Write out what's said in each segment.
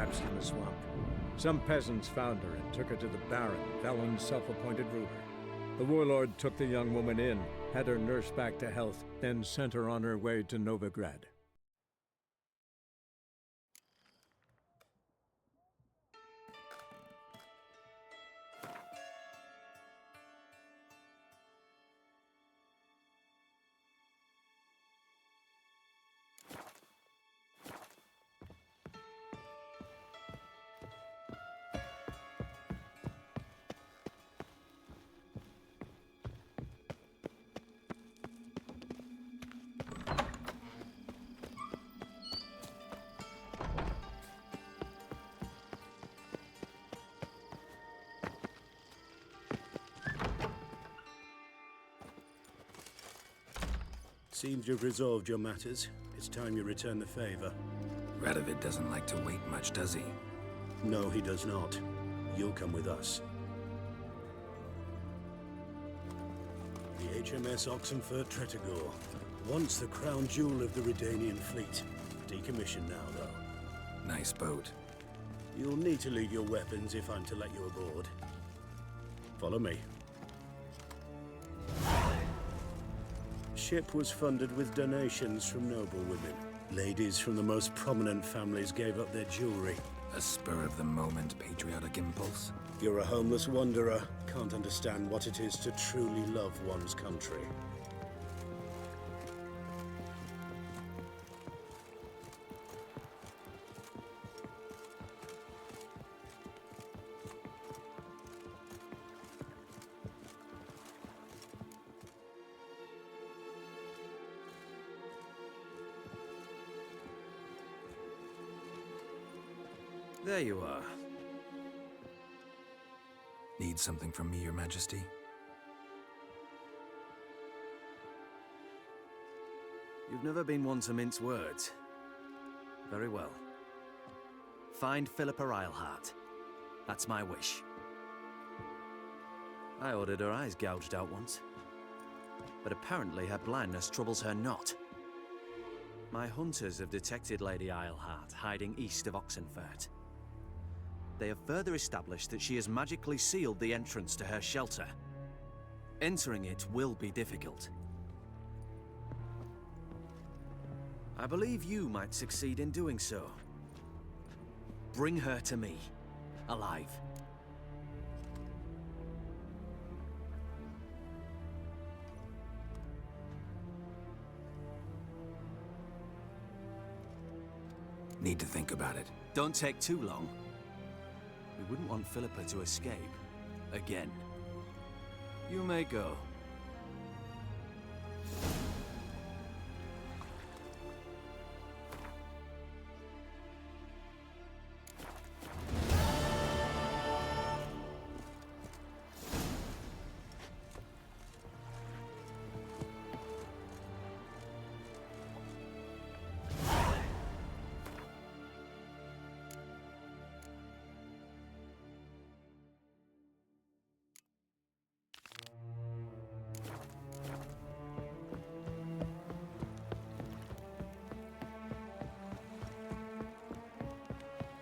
collapsed in the swamp. Some peasants found her and took her to the Baron, Valen's self-appointed ruler. The warlord took the young woman in, had her nursed back to health, then sent her on her way to Novigrad. Seems you've resolved your matters. It's time you return the favor. Radovid doesn't like to wait much, does he? No, he does not. You'll come with us. The HMS Oxenfurt Tretogor. Once the crown jewel of the Redanian fleet. Decommissioned now, though. Nice boat. You'll need to leave your weapons if I'm to let you aboard. Follow me. Ship was funded with donations from noble women. Ladies from the most prominent families gave up their jewelry. A spur-of-the-moment patriotic impulse? You're a homeless wanderer. Can't understand what it is to truly love one's country. There you are. Need something from me, Your Majesty? You've never been one to mince words. Very well. Find Philippa Eilhart. That's my wish. I ordered her eyes gouged out once. But apparently her blindness troubles her not. My hunters have detected Lady Eilhart hiding east of Oxenfurt. They have further established that she has magically sealed the entrance to her shelter. Entering it will be difficult. I believe you might succeed in doing so. Bring her to me, alive. Need to think about it. Don't take too long. We wouldn't want Philippa to escape. Again. You may go.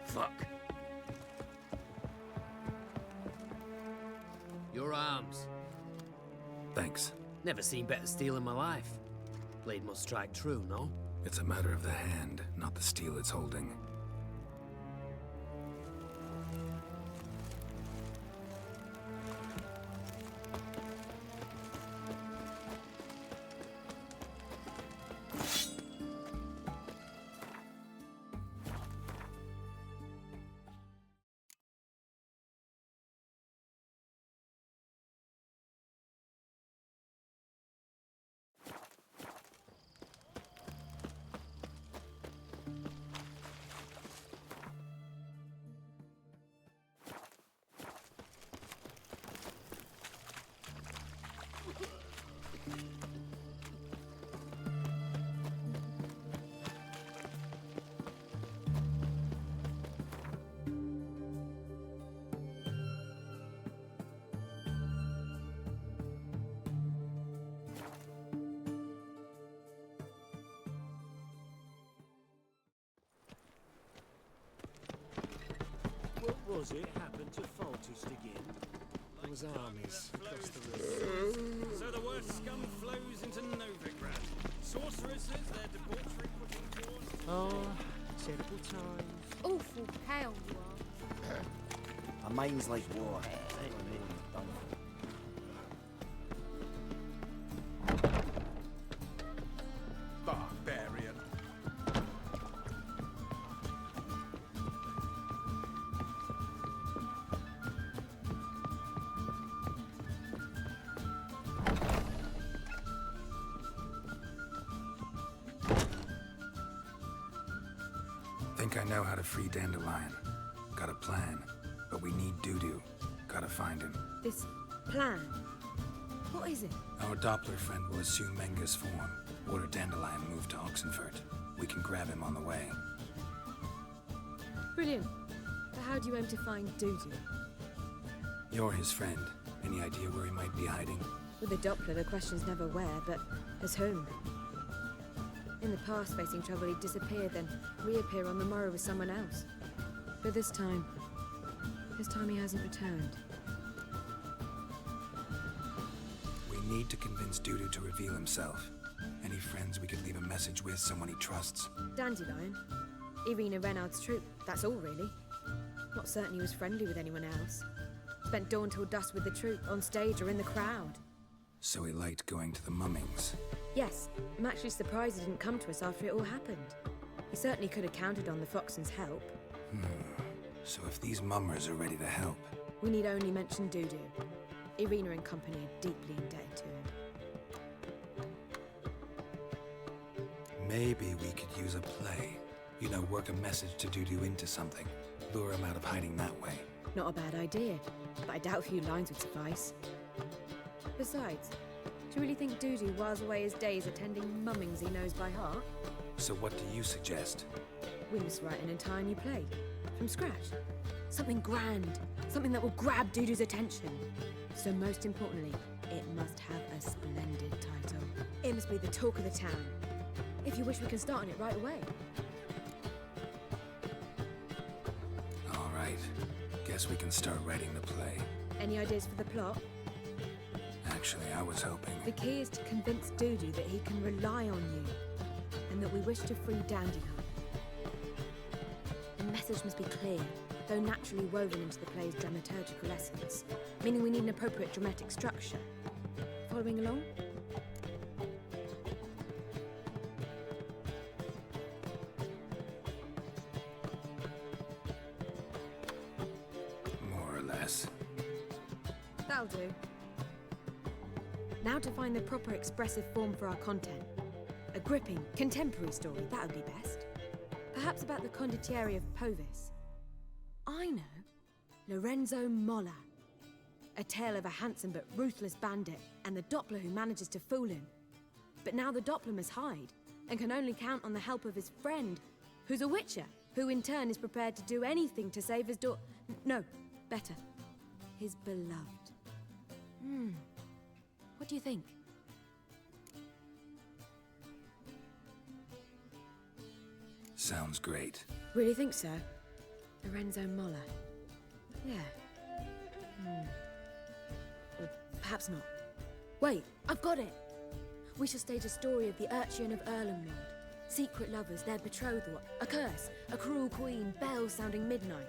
Fuck. Your arms. Thanks. Never seen better steel in my life. Blade must strike true, no? It's a matter of the hand, not the steel it's holding. was it happened to Faltist again? Those armies across the river. So the worst scum flows into Novigrad. Sorceresses, their debauchery putting towards... Oh, terrible times. Awful pale you are. My mind's like war. Barbarian. Think I know how to free Dandelion. Got a plan, but we need Dudu. Gotta find him. This plan. What is it? Our Doppler friend will assume Menga's form. Order Dandelion move to Oxenfurt. We can grab him on the way. Brilliant. But how do you aim to find Dudu? You're his friend. Any idea where he might be hiding? With a Doppler, the question's never where, but as whom? In the past, facing trouble, he'd disappear, then reappear on the morrow with someone else. But this time he hasn't returned. We need to convince Dudu to reveal himself. Any friends we could leave a message with, someone he trusts? Dandelion. Irina Renard's troop, that's all really. Not certain he was friendly with anyone else. Spent dawn till dusk with the troop, on stage or in the crowd. So he liked going to the mummings. Yes, I'm actually surprised he didn't come to us after it all happened. He certainly could have counted on the Foxen's help. So if these mummers are ready to help... We need only mention Dudu. Irina and company are deeply indebted to him. Maybe we could use a play. You know, work a message to Dudu into something. Lure him out of hiding that way. Not a bad idea, but I doubt a few lines would suffice. Besides, do you really think Dudu whiles away his days attending mummings he knows by heart? So what do you suggest? We must write an entire new play. From scratch. Something grand. Something that will grab Dudu's attention. So most importantly, it must have a splendid title. It must be the talk of the town. If you wish, we can start on it right away. All right. Guess we can start writing the play. Any ideas for the plot? Actually, I was hoping... The key is to convince Dudu that he can rely on you, and that we wish to free Dandelion. The message must be clear, though naturally woven into the play's dramaturgical essence, meaning we need an appropriate dramatic structure. Following along? More or less. That'll do. Now to find the proper expressive form for our content. A gripping, contemporary story, that would be best. Perhaps about the condottieri of Povis. I know. Lorenzo Molla. A tale of a handsome but ruthless bandit and the Doppler who manages to fool him. But now the Doppler must hide and can only count on the help of his friend, who's a witcher, who in turn is prepared to do anything to save his No, better. His beloved. What do you think? Sounds great. Really think so? Lorenzo Molla. Yeah. Or perhaps not. Wait, I've got it! We shall stage a story of the Urcheon of Erlenwald. Secret lovers, their betrothal, a curse, a cruel queen, bells sounding midnight.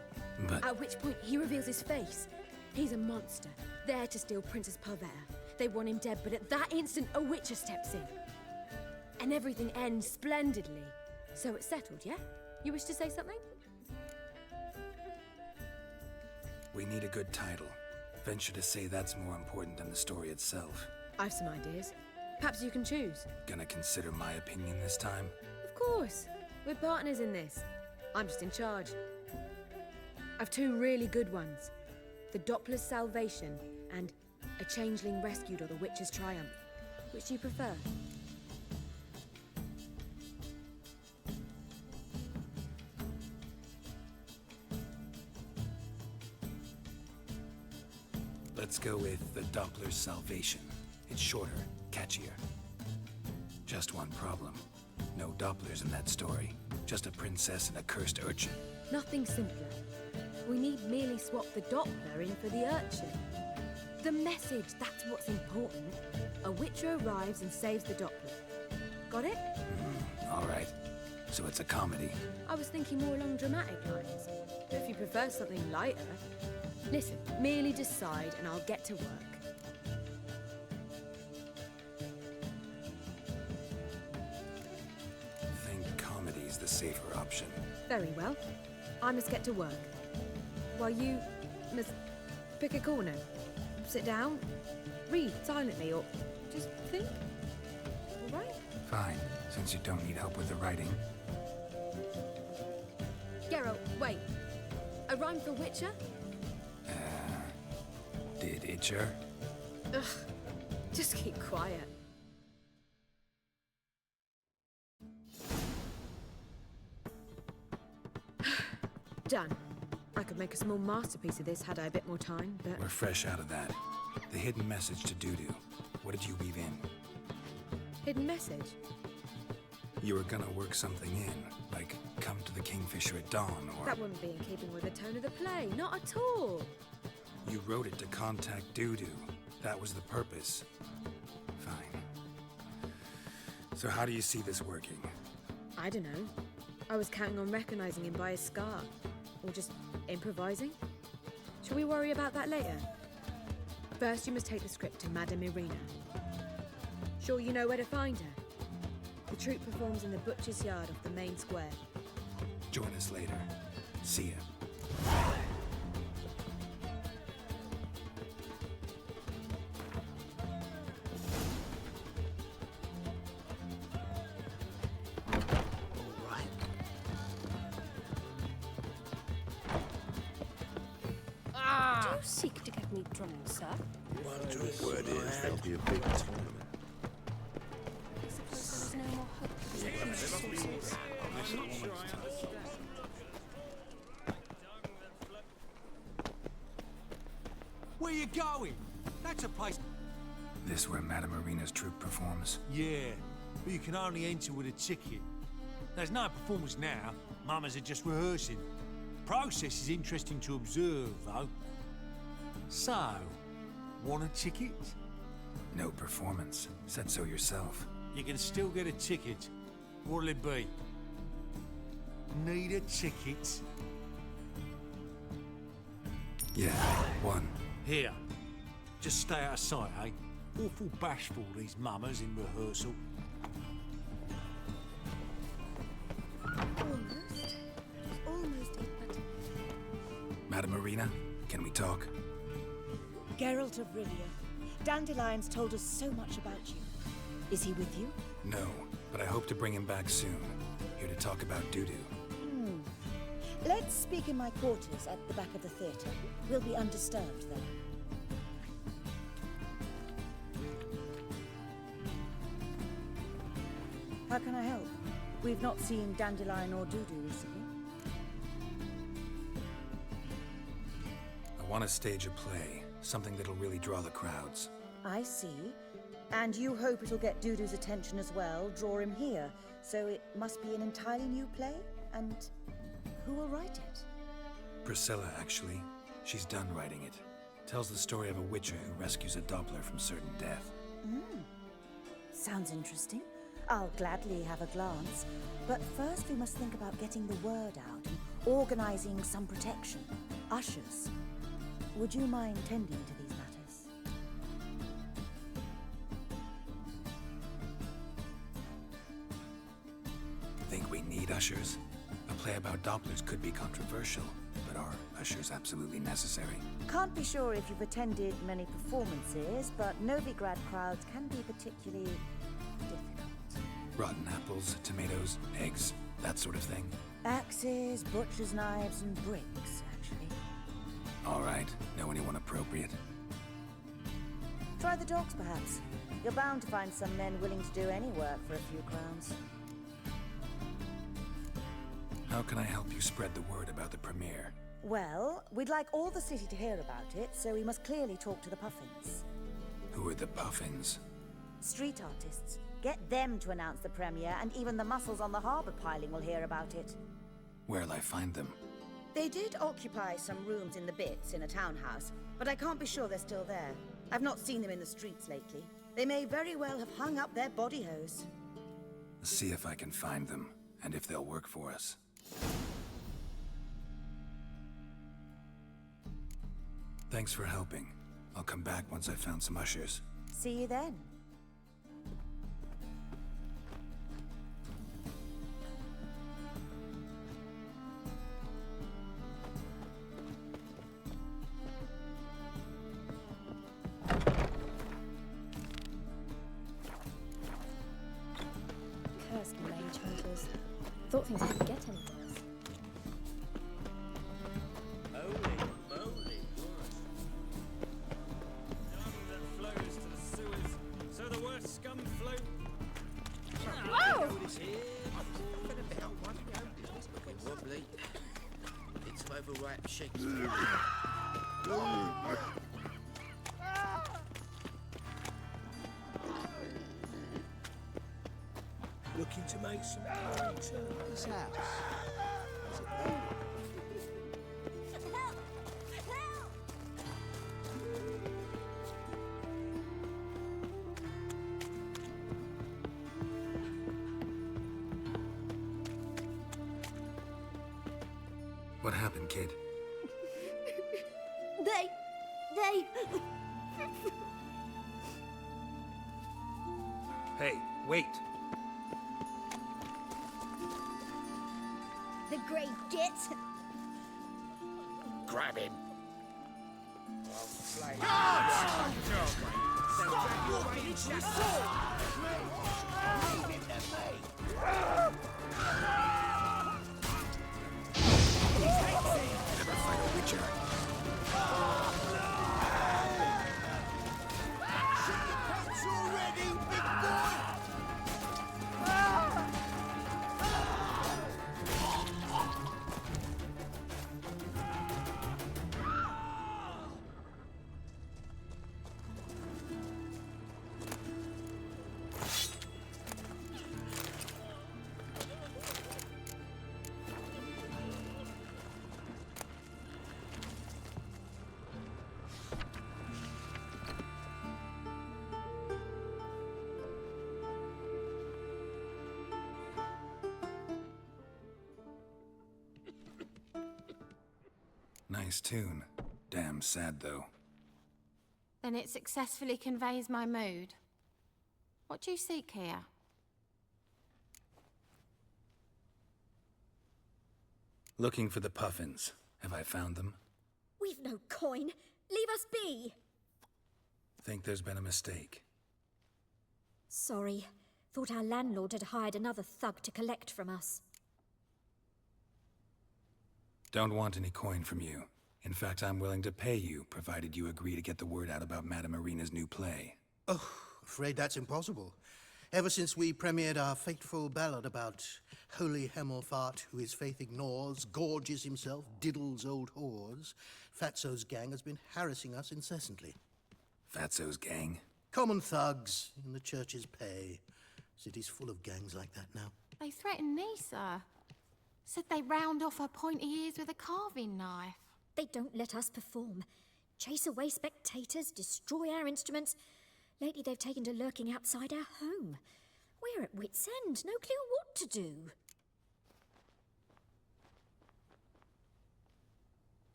But... At which point he reveals his face. He's a monster, there to steal Princess Pavetta. They want him dead, but at that instant, a witcher steps in. And everything ends splendidly. So it's settled, yeah? You wish to say something? We need a good title. Venture to say that's more important than the story itself. I've some ideas. Perhaps you can choose. Gonna consider my opinion this time? Of course. We're partners in this. I'm just in charge. I've two really good ones. The Doppler's Salvation and A Changeling Rescued or the Witch's Triumph. Which do you prefer? Let's go with the Doppler's Salvation. It's shorter, catchier. Just one problem. No Dopplers in that story. Just a princess and a cursed urchin. Nothing simpler. We need merely swap the Doppler in for the urchin. The message, that's what's important. A Witcher arrives and saves the Doppler. Got it? All right. So it's a comedy. I was thinking more along dramatic lines. But if you prefer something lighter... Listen, merely decide and I'll get to work. I think comedy's the safer option. Very well. I must get to work. While you must pick a corner. Sit down, read silently, or just think. All right? Fine, since you don't need help with the writing. Geralt, wait. A rhyme for Witcher? Did Itcher? Ugh. Just keep quiet. Done. I could make a small masterpiece of this had I a bit more time, but... We're fresh out of that. The hidden message to Dudu. What did you weave in? Hidden message? You were gonna work something in, like come to the Kingfisher at dawn, or... That wouldn't be in keeping with the tone of the play, not at all. You wrote it to contact Dudu. That was the purpose. Fine. So how do you see this working? I don't know. I was counting on recognizing him by his scar. Or just improvising? Shall we worry about that later? First, you must take the script to Madame Irina. Sure you know where to find her? The troupe performs in the butcher's yard off the main square. Join us later. See ya. You seek to get me drunk, sir? Word is there'll be a big tournament. I suppose there is no more hope for the sorcerers. Where you going? That's a place... This where Madame Irina's troupe performs? Yeah, but you can only enter with a ticket. There's no performance now. Mamas are just rehearsing. Process is interesting to observe, though. So, want a ticket? No performance. Said so yourself. You can still get a ticket. What'll it be? Need a ticket? Yeah, one. Here. Just stay out of sight, eh? Awful bashful, these mamas in rehearsal. Almost. Almost it, but... Madame Irina, can we talk? Geralt of Rivia. Dandelion's told us so much about you. Is he with you? No, but I hope to bring him back soon. Here to talk about Dudu. Let's speak in my quarters at the back of the theatre. We'll be undisturbed then. How can I help? We've not seen Dandelion or Dudu recently. I want to stage a play. Something that'll really draw the crowds. I see. And you hope it'll get Dudu's attention as well, draw him here. So it must be an entirely new play? And who will write it? Priscilla, actually. She's done writing it. Tells the story of a witcher who rescues a Doppler from certain death. Sounds interesting. I'll gladly have a glance. But first we must think about getting the word out and organizing some protection. Ushers. Would you mind tending to these matters? Think we need ushers? A play about Dopplers could be controversial, but are ushers absolutely necessary? Can't be sure if you've attended many performances, but Novigrad crowds can be particularly difficult. Rotten apples, tomatoes, eggs, that sort of thing. Axes, butcher's knives, and bricks, actually. All right, know anyone appropriate? Try the dogs, perhaps. You're bound to find some men willing to do any work for a few crowns. How can I help you spread the word about the premiere? Well, we'd like all the city to hear about it, so we must clearly talk to the Puffins. Who are the Puffins? Street artists. Get them to announce the premiere, and even the muscles on the harbour piling will hear about it. Where'll I find them? They did occupy some rooms in the bits in a townhouse, but I can't be sure they're still there. I've not seen them in the streets lately. They may very well have hung up their body hose. See if I can find them, and if they'll work for us. Thanks for helping. I'll come back once I've found some ushers. See you then. Cursed mage hunters. Thought things could get any worse. Holy moly, what? Dung that flows to the sewers, so the worst scum flow. Whoa! Wobbly. It's overripe Shakespeare. Looking to make some coins at this house. What happened, kid? They... Hey, wait! The great git. Grab him. Never fight a witcher. Nice tune. Damn sad, though. Then it successfully conveys my mood. What do you seek here? Looking for the puffins. Have I found them? We've no coin. Leave us be. Think there's been a mistake. Sorry. Thought our landlord had hired another thug to collect from us. Don't want any coin from you. In fact, I'm willing to pay you, provided you agree to get the word out about Madame Irina's new play. Oh, afraid that's impossible. Ever since we premiered our fateful ballad about holy Hemelfart, who his faith ignores, gorges himself, diddles old whores, Fatso's gang has been harassing us incessantly. Fatso's gang? Common thugs in the church's pay. City's full of gangs like that now. They threatened me, sir. Said they round off her pointy ears with a carving knife. They don't let us perform. Chase away spectators, destroy our instruments. Lately they've taken to lurking outside our home. We're at wit's end, no clue what to do.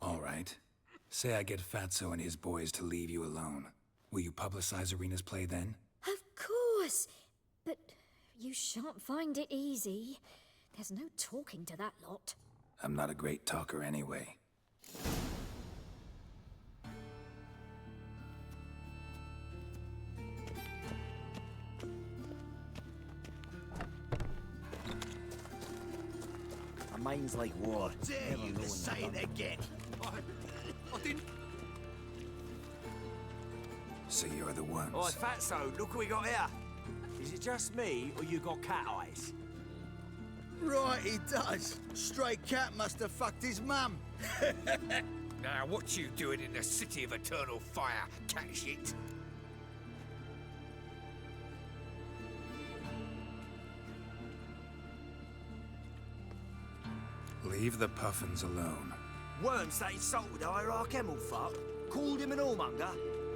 All right. Say I get Fatso and his boys to leave you alone. Will you publicize Irina's play then? Of course. But you shan't find it easy. There's no talking to that lot. I'm not a great talker anyway. A mind's like war. Dare you to say it again? I didn't... So you're the ones. Oh, Fatso, look what we got here. Is it just me, or you got cat eyes? Right, he does. Stray cat must have fucked his mum. Now, what you doing in the city of eternal fire, cat shit? Leave the puffins alone. Worms that insulted the hierarch Emelfart, called him an whoremonger.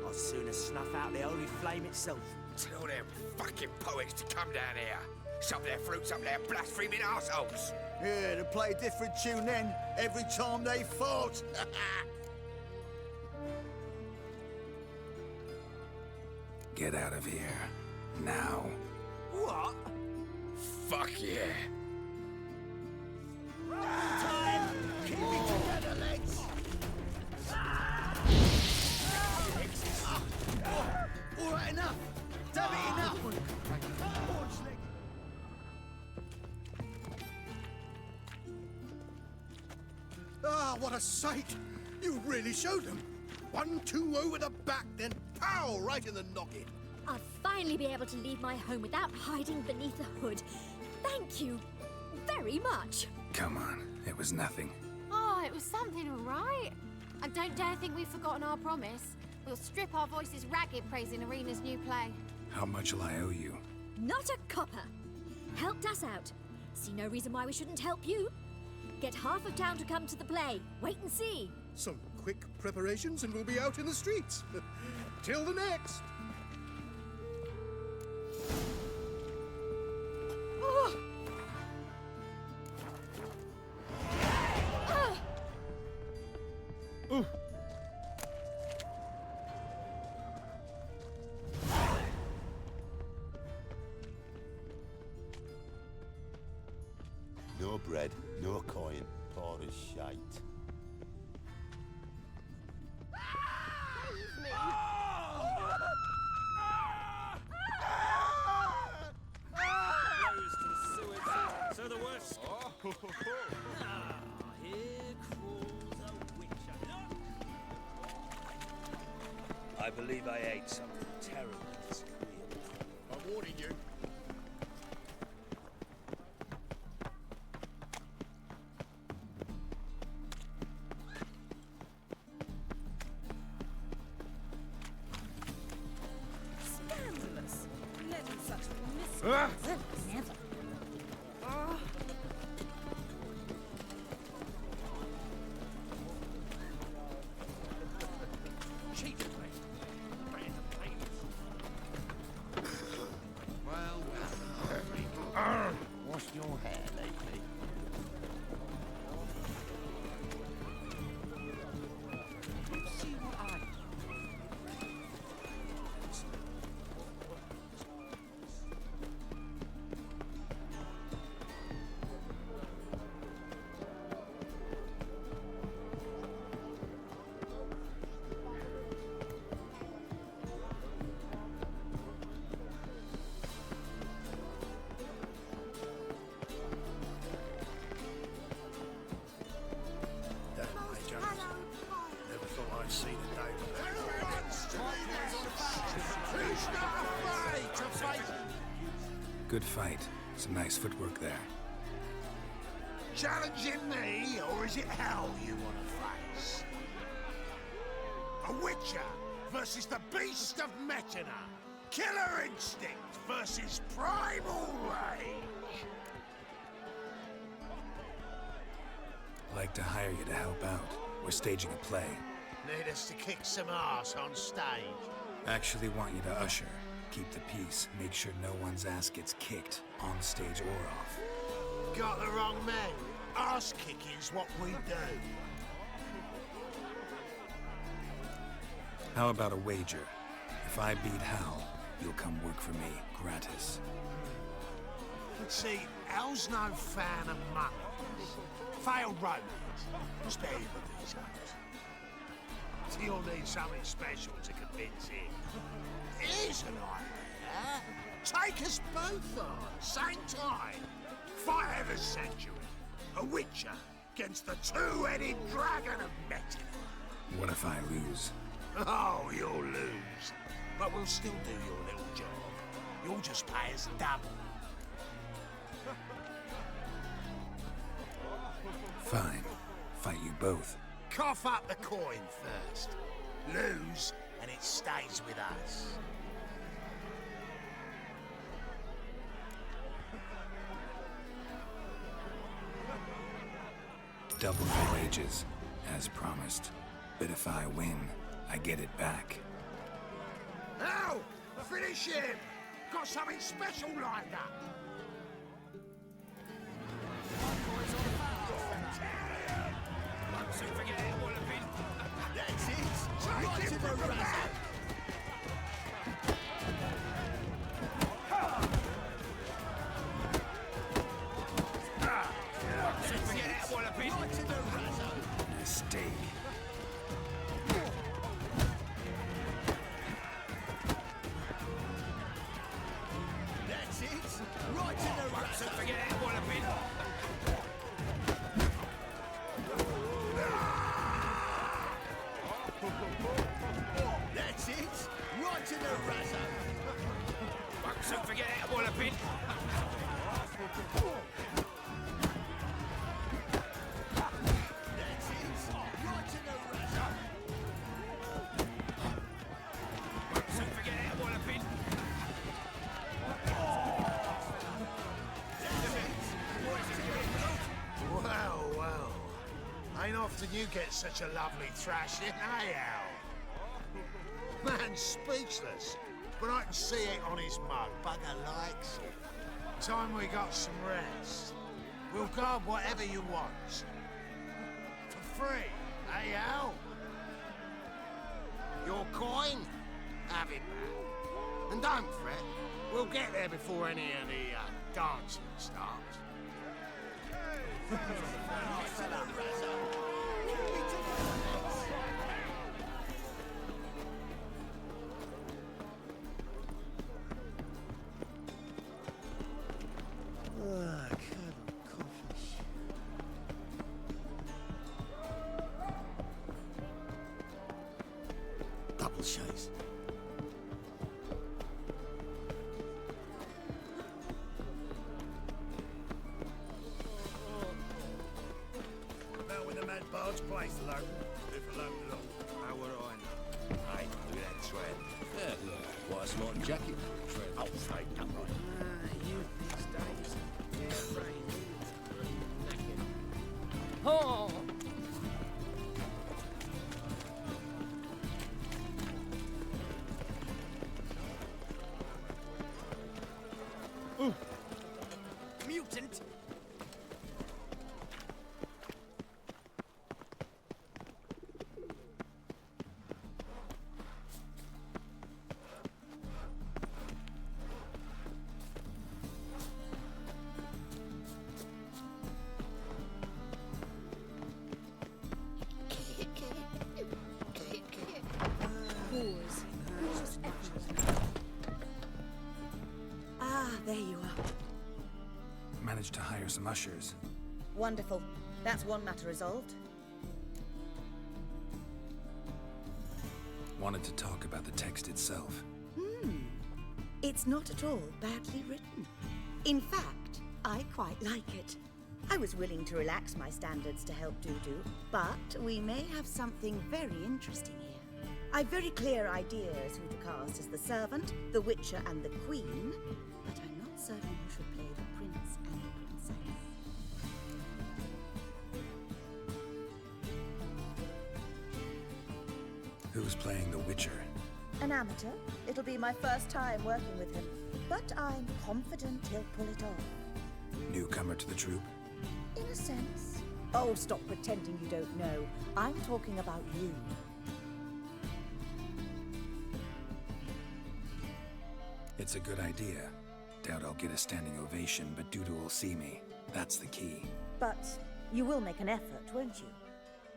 I'd sooner snuff out the holy flame itself. Tell them fucking poets to come down here. Shove their fruits up their blaspheming arseholes. Yeah, they play a different tune then, every time they fought. Get out of here. Now. What? Fuck yeah. Time! Keep it together, lads! All right, enough! Damn it, enough! Ah, what a sight! You really showed them. 1-2 over the back, then pow! Right in the noggin. I'll finally be able to leave my home without hiding beneath a hood. Thank you very much. Come on, it was nothing. Oh, it was something, all right. And don't dare think we've forgotten our promise. We'll strip our voices ragged praising Arena's new play. How much will I owe you? Not a copper. Helped us out. See no reason why we shouldn't help you. Get half of town to come to the play. Wait and see. Some quick preparations and we'll be out in the streets. Till the next. No bread, no coin, poor as shite. So the worst. Here crawls a witcher. I believe I ate something terribly disagreeable. I'm warning you. Scandalous. Letting such miscreants never. Washed your hair lately? See what I Never thought I'd see the day. Good fight. Some nice footwork there. Challenging me, or is it hell you want to face? A witcher versus the beast of Metana. Killer instinct versus primal rage. Like to hire you to help out. We're staging a play. Need us to kick some ass on stage. Actually want you to usher. Keep the peace. Make sure no one's ass gets kicked, on stage or off. Got the wrong man. Ass kicking's what we do. How about a wager? If I beat Hal, you'll come work for me, gratis. See, Hal's no fan of money. Failed romance. Spare you with these others. You'll need something special to convince him. Here's an idea. Take us both on, same time. Fight of the century. A witcher against the two-headed dragon of Metana. What if I lose? Oh, you'll lose. But we'll still do your little job. You'll just pay us double. Fine. Fight you both. Cough up the coin first. Lose, and it stays with us. double your wages, as promised. But if I win, I get it back. Ow! Finish him! Got something special lined up! That's it! Right to the razzle! Right to the razzle! Mistake. That's it! Right to the razzle! That's it! Right to the razzle! Won't soon forget that walloping. That's it! Right to the razzle! Won't soon forget that walloping. Well, well. Ain't often you get such a lovely thrashing, eh, Al? Man's speechless, but I can see it on his mug. Bugger likes it. Time we got some rest. We'll guard whatever you want. For free, eh, Al? Your coin? Have it back. And don't fret, we'll get there before any of the dancing starts. Double chase. Now when the mad barge place alone, if alone at all. How would I know? I know that tread. Yeah, why a smart jacket tread. Oh, fake, come right. You these days. Yeah, rain. Oh! Mutant! Ah, there you are. Managed to hire some ushers. Wonderful. That's one matter resolved. Wanted to talk about the text itself. It's not at all badly written. In fact, I quite like it. I was willing to relax my standards to help Dudu, but we may have something very interesting here. I've very clear ideas who to cast as the servant, the witcher, and the queen, but I'm not certain who should play the prince and the princess. Who's playing the Witcher? An amateur. It'll be my first time working with him, but I'm confident he'll pull it off. Newcomer to the troupe? In a sense. Oh, stop pretending you don't know. I'm talking about you. It's a good idea. Doubt I'll get a standing ovation, but Dudu will see me. That's the key. But you will make an effort, won't you?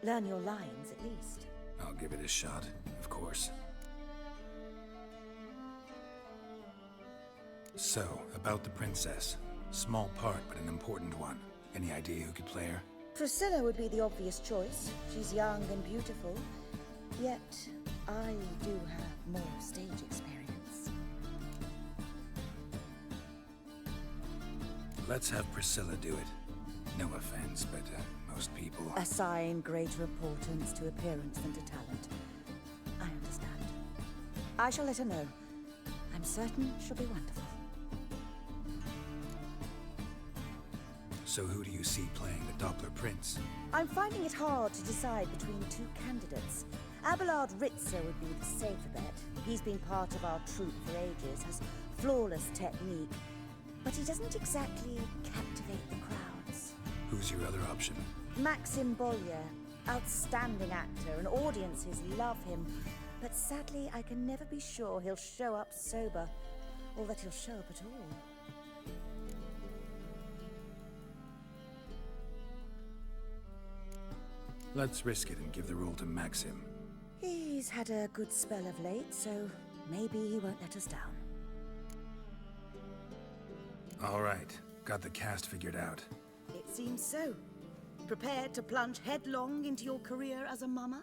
Learn your lines, at least. I'll give it a shot, of course. So, about the princess. Small part, but an important one. Any idea who could play her? Priscilla would be the obvious choice. She's young and beautiful. Yet, I do have more stage experience. Let's have Priscilla do it. No offense, but most people... Assign greater importance to appearance than to talent. I understand. I shall let her know. I'm certain she'll be wonderful. So who do you see playing the Doppler Prince? I'm finding it hard to decide between two candidates. Abelard Ritzer would be the safer bet. He's been part of our troupe for ages, has flawless technique, but he doesn't exactly captivate the crowds. Who's your other option? Maxim Bollier, outstanding actor, and audiences love him. But sadly, I can never be sure he'll show up sober, or that he'll show up at all. Let's risk it and give the role to Maxim. He's had a good spell of late, so maybe he won't let us down. All right, got the cast figured out. It seems so. Prepared to plunge headlong into your career as a mama?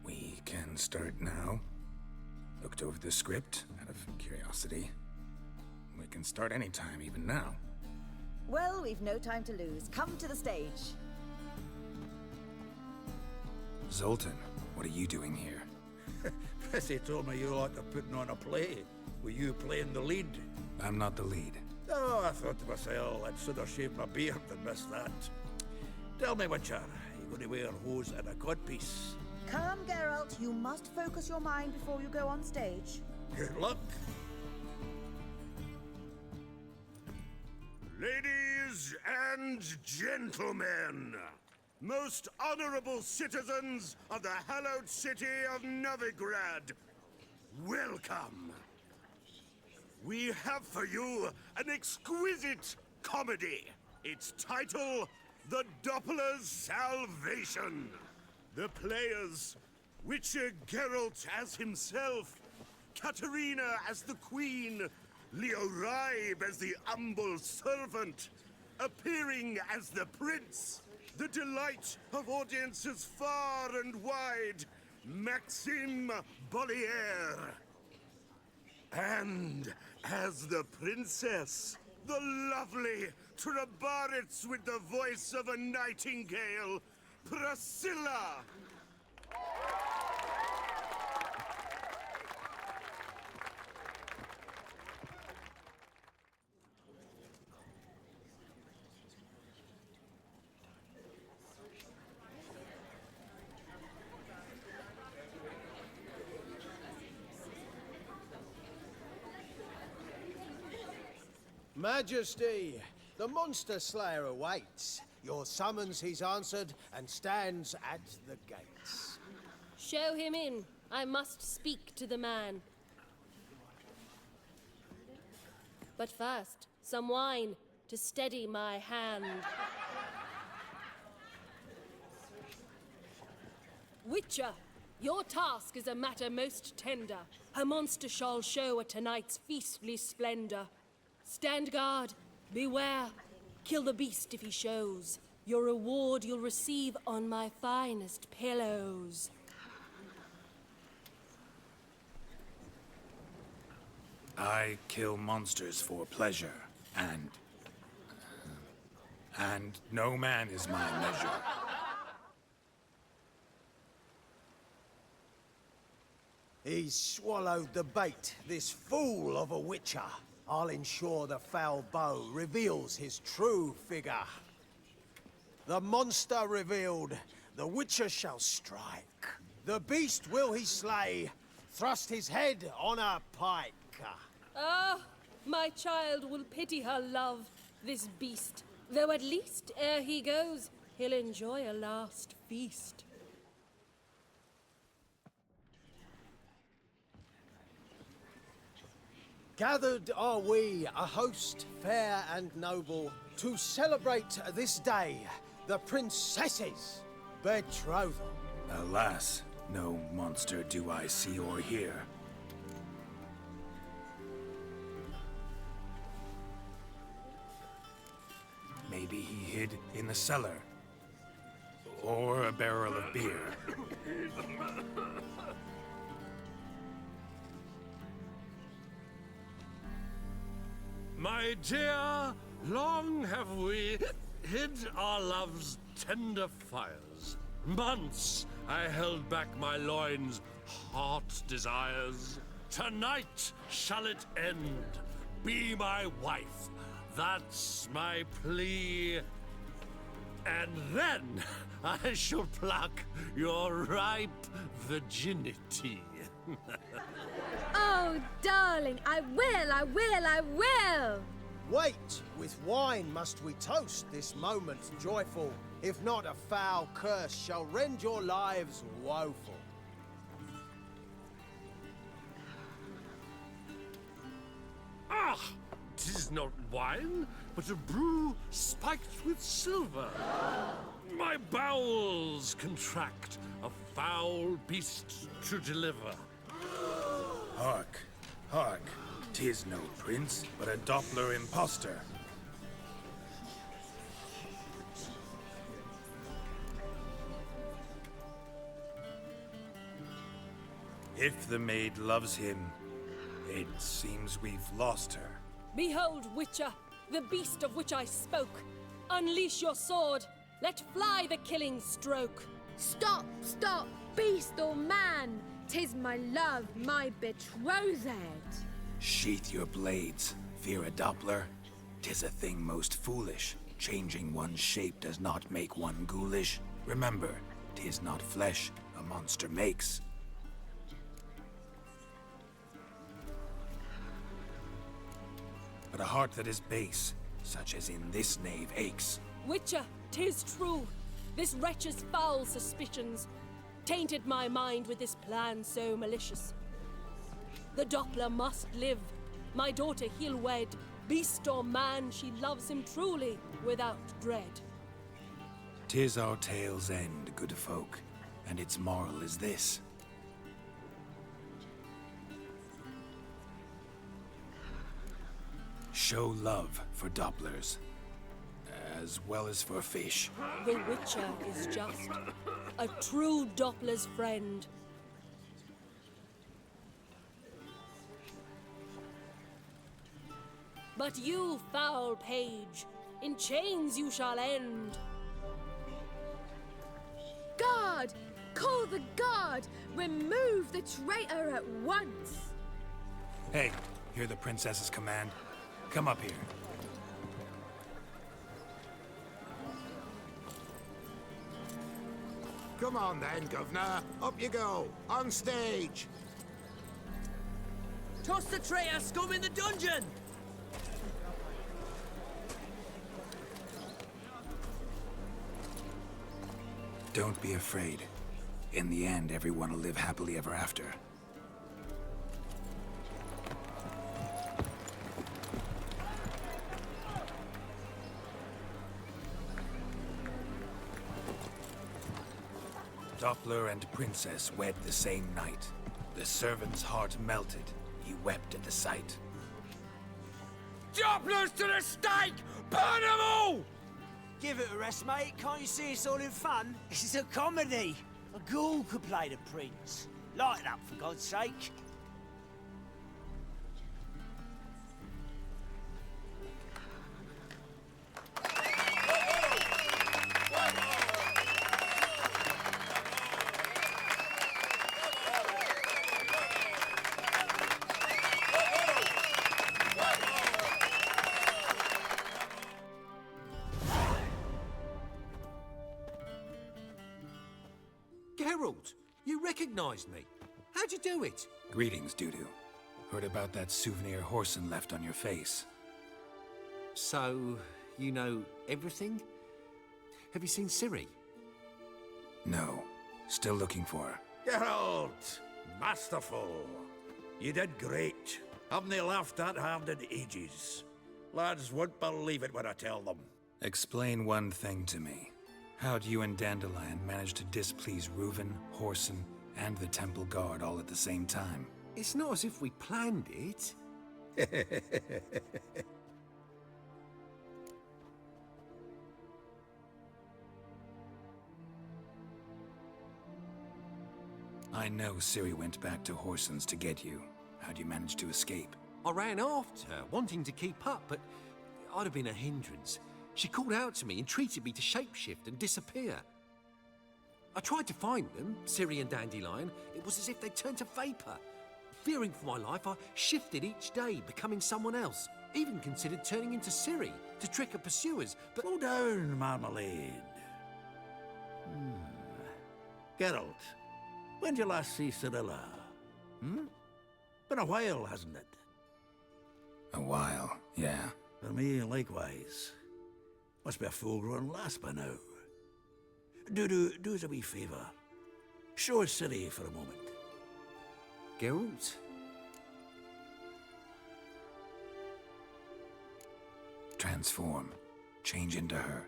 We can start now. Looked over the script out of curiosity. We can start anytime, even now. Well, we've no time to lose. Come to the stage. Zoltan, what are you doing here? Prissy told me you like to putting on a play. Were you playing the lead? I'm not the lead. Oh, I thought to myself, I'd sooner shave my beard than miss that. Tell me, Witcher, you going to wear hose and a codpiece? Come, Geralt. You must focus your mind before you go on stage. Good luck. Ladies and gentlemen, most honorable citizens of the hallowed city of Novigrad, welcome. We have for you an exquisite comedy. Its title, The Doppler's Salvation. The players, Witcher Geralt as himself, Katerina as the queen, Leo Ribe as the humble servant, appearing as the prince, the delight of audiences far and wide, Maxim Bollier. And as the princess, the lovely Trebaritz with the voice of a nightingale, Priscilla. Majesty, the monster slayer awaits. Your summons he's answered and stands at the gates. Show him in. I must speak to the man. But first, some wine to steady my hand. Witcher, your task is a matter most tender. A monster shall show at tonight's feastly splendor. Stand guard, beware, kill the beast if he shows. Your reward you'll receive on my finest pillows. I kill monsters for pleasure, and no man is my measure. He's swallowed the bait, this fool of a witcher. I'll ensure the foul bow reveals his true figure. The monster revealed, the witcher shall strike. The beast will he slay, thrust his head on a pike. Ah, my child will pity her love, this beast. Though at least, ere he goes, he'll enjoy a last feast. Gathered are we, a host fair and noble, to celebrate this day, the princess's betrothal. Alas, no monster do I see or hear. Maybe he hid in the cellar. Or a barrel of beer. My dear, long have we hid our love's tender fires. Months I held back my loins' hot desires. Tonight shall it end. be my wife. That's my plea. And then I shall pluck your ripe virginity. Oh, darling, I will! Wait! With wine must we toast this moment joyful. If not, a foul curse shall rend your lives woeful. Ah! 'Tis not wine, but a brew spiked with silver. My bowels contract, a foul beast to deliver. Hark, hark. 'Tis no prince, but a Doppler impostor. If the maid loves him, it seems we've lost her. Behold, Witcher, the beast of which I spoke. Unleash your sword. Let fly the killing stroke. Stop, stop, beast or man! 'Tis my love, my betrothed. Sheath your blades, fear a Doppler. 'Tis a thing most foolish. Changing one's shape does not make one ghoulish. Remember, 'tis not flesh a monster makes. But a heart that is base, such as in this knave aches. Witcher, 'tis true. This wretch's foul suspicions tainted my mind with this plan so malicious. The Doppler must live. My daughter he'll wed. Beast or man, she loves him truly, without dread. 'Tis our tale's end, good folk, and its moral is this. Show love for Dopplers, as well as for fish. The Witcher is just a true Doppler's friend. But you, foul page, in chains you shall end. Guard! Call the guard! Remove the traitor at once! Hey, hear the princess's command? Come up here. Come on then, Governor. Up you go. On stage. Toss the traitor scum in the dungeon! Don't be afraid. In the end, everyone will live happily ever after. Doppler and princess wed the same night. The servant's heart melted. He wept at the sight. Dopplers to the stake! Burn them all! Give it a rest, mate. Can't you see it's all in fun? This is a comedy. A ghoul could play the prince. Lighten up, for God's sake. Geralt, you recognized me. How'd you do it? Greetings, Dudu. Heard about that souvenir Horson left on your face. So, you know everything? Have you seen Ciri? No. Still looking for her. Geralt! Masterful! You did great. Haven't they laughed that hard in ages? Lads won't believe it when I tell them. Explain one thing to me. How'd you and Dandelion manage to displease Reuven, Horson, and the Temple Guard all at the same time? It's not as if we planned it. I know Ciri went back to Horson's to get you. How'd you manage to escape? I ran after her, wanting to keep up, but I'd have been a hindrance. She called out to me, entreated me to shapeshift and disappear. I tried to find them, Ciri and Dandelion. It was as if they'd turned to vapor. Fearing for my life, I shifted each day, becoming someone else. Even considered turning into Ciri to trick her pursuers, but... Slow down, Marmalade. Geralt, when did you last see Cirilla? Been a while, hasn't it? A while, yeah. For me, likewise. Must be a full-grown lass by now. Do us a wee favour. Show us Ciri for a moment. Geralt? Transform. Change into her.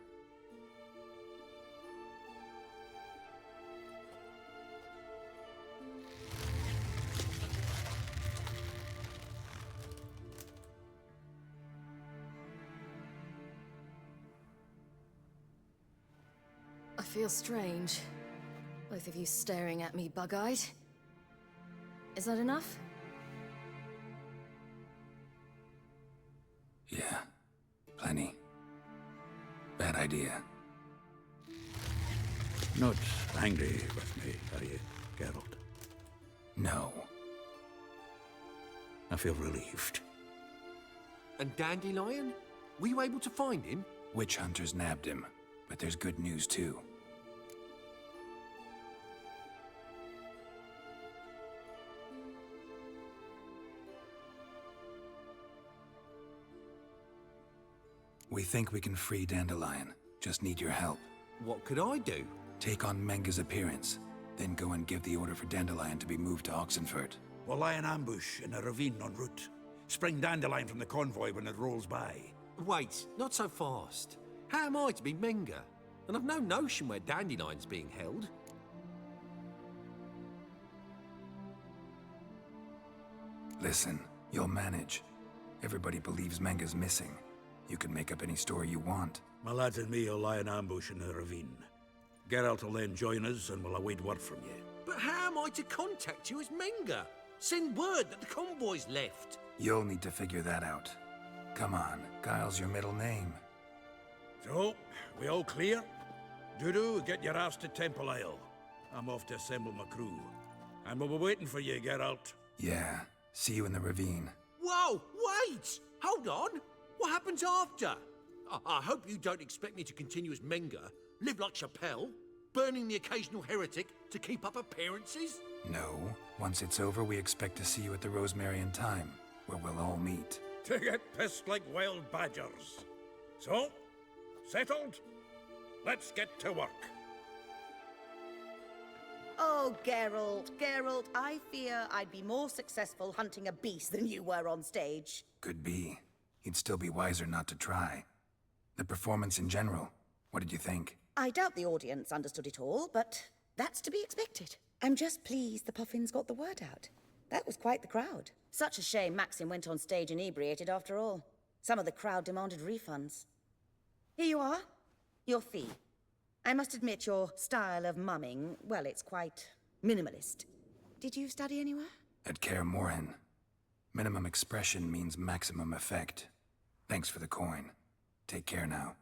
I feel strange. Both of you staring at me bug-eyed. Is that enough? Yeah. Plenty. Bad idea. Not angry with me, are you, Geralt? No. I feel relieved. And Dandelion? Were you able to find him? Witch hunters nabbed him, but there's good news too. We think we can free Dandelion. Just need your help. What could I do? Take on Menga's appearance, then go and give the order for Dandelion to be moved to Oxenfurt. We'll lie in ambush in a ravine en route. Spring Dandelion from the convoy when it rolls by. Wait, not so fast. How am I to be Menga? And I've no notion where Dandelion's being held. Listen, you'll manage. Everybody believes Menga's missing. You can make up any story you want. My lads and me will lie in ambush in the ravine. Geralt will then join us and we'll await word from you. But how am I to contact you as Menga? Send word that the convoy's left. You'll need to figure that out. Come on, Guile's your middle name. So, we all clear? Dudu, get your ass to Temple Isle. I'm off to assemble my crew. And we'll be waiting for you, Geralt. Yeah, see you in the ravine. Whoa, wait! Hold on! What happens after? I hope you don't expect me to continue as Menga, live like Chappelle, burning the occasional heretic to keep up appearances? No. Once it's over, we expect to see you at the Rosemary in Time, where we'll all meet. To get pissed like wild badgers. So, settled? Let's get to work. Oh, Geralt, I fear I'd be more successful hunting a beast than you were on stage. Could be. You'd still be wiser not to try. The performance in general, what did you think? I doubt the audience understood it all, but that's to be expected. I'm just pleased the Puffins got the word out. That was quite the crowd. Such a shame Maxim went on stage inebriated after all. Some of the crowd demanded refunds. Here you are. Your fee. I must admit your style of mumming, well, it's quite minimalist. Did you study anywhere? At Kaer Morhen. Minimum expression means maximum effect. Thanks for the coin. Take care now.